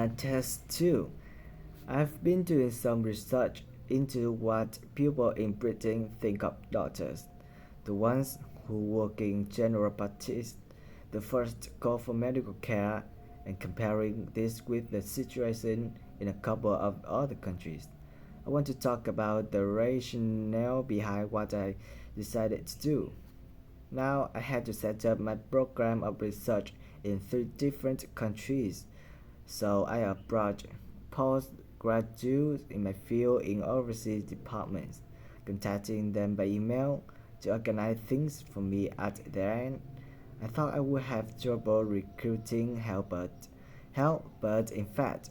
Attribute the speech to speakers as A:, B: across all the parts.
A: Test 2. I've been doing some research into what people in Britain think of doctors, the ones who work in general practice, the first call for medical care, and comparing this with the situation in a couple of other countries. I want to talk about the rationale behind what I decided to do. Now I had to set up my program of research in three different countries, so I approached postgraduates in my field in overseas departments, contacting them by email to organize things for me at their end. I thought I would have trouble recruiting help, but in fact,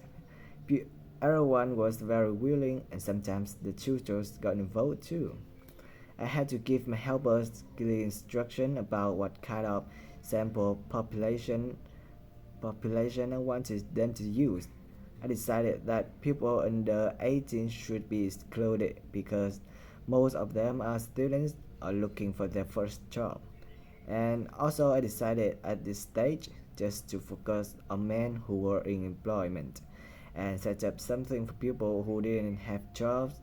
A: everyone was very willing, and sometimes the tutors got involved too. I had to give my helpers clear instruction about what kind of sample population I wanted them to use. I decided that people under 18 should be excluded because most of them are students or looking for their first job. And also I decided at this stage just to focus on men who were in employment and set up something for people who didn't have jobs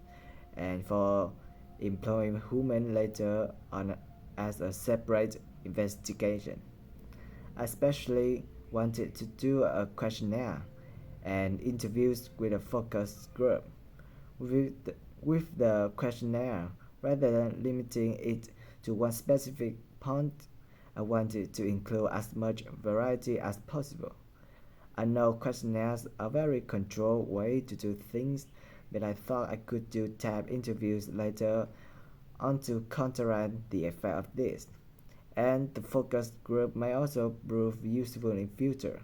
A: and for employing women later on as a separate investigation. I especially wanted to do a questionnaire and interviews with a focus group. With the questionnaire, rather than limiting it to one specific point, I wanted to include as much variety as possible. I know questionnaires are a very controlled way to do things, but I thought I could do tab interviews later on to counteract the effect of this. And the focus group may also prove useful in future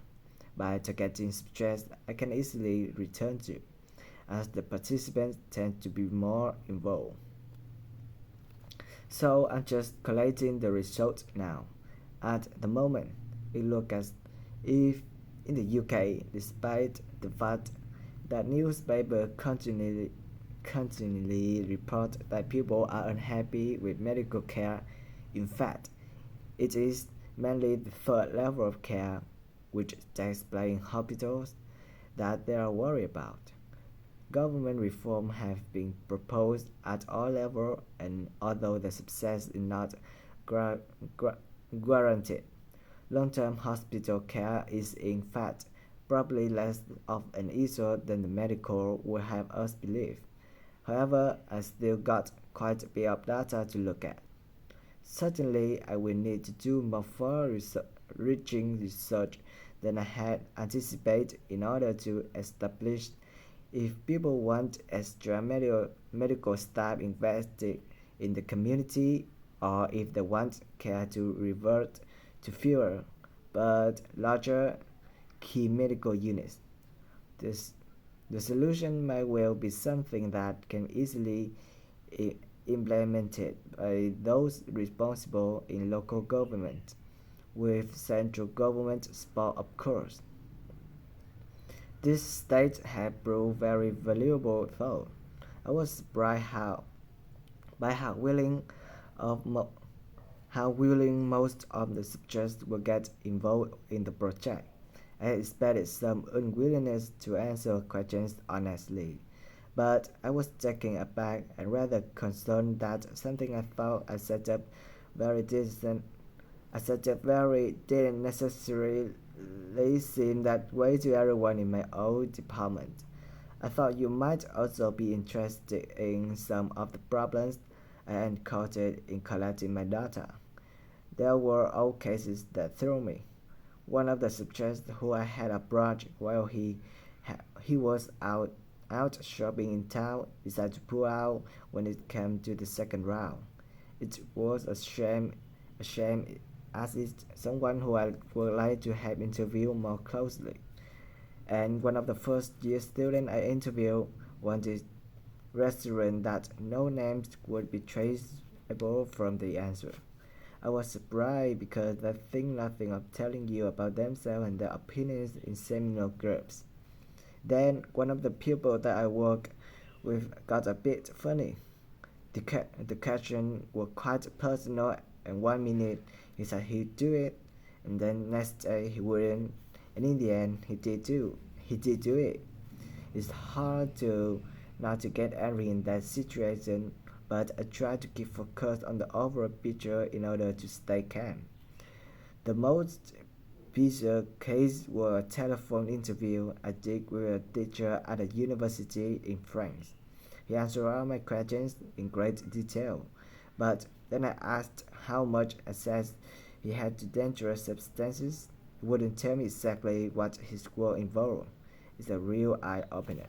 A: by targeting subjects I can easily return to, as the participants tend to be more involved. So I'm just collating the results now. At the moment, it looks as if in the UK, despite the fact that newspapers continually report that people are unhappy with medical care, in fact, it is mainly the third level of care, which takes place in hospitals, that they are worried about. Government reform have been proposed at all levels, and although the success is not gra- gra- guaranteed, long-term hospital care is in fact probably less of an issue than the medical would have us believe. However, I still got quite a bit of data to look at. Certainly, I will need to do more far-reaching research than I had anticipated in order to establish if people want extra medical staff invested in the community or if they want care to revert to fewer but larger key medical units. This, the solution might well be something that can easily i- implemented by those responsible in local government, with central government support of course. This state had proved very valuable though. I was surprised by of mo- how willing most of the subjects will get involved in the project. I expected some unwillingness to answer questions honestly, but I was taken aback and rather concerned that something very decent I set up very didn't necessarily seem that way to everyone in my old department. I thought you might also be interested in some of the problems I encountered in collecting my data. There were all cases that threw me. One of the subjects who I had approached while he was out shopping in town decided to pull out when it came to the second round. It was a shame as it's someone who I would like to have interviewed more closely. And one of the first year students I interviewed wanted restaurant that no names would be traceable from the answer. I was surprised because they think nothing of telling you about themselves and their opinions in seminar groups. Then one of the people that I work with got a bit funny. The question was quite personal, and one minute he said he'd do it, and then next day he wouldn't, and in the end he did do. he did do it. It's hard to not to get angry in that situation, but I try to keep focused on the overall picture in order to stay calm. The most bizarre case was a telephone interview I did with a teacher at a university in France. He answered all my questions in great detail, but then I asked how much access he had to dangerous substances. He wouldn't tell me exactly what his work involved. It's a real eye opener.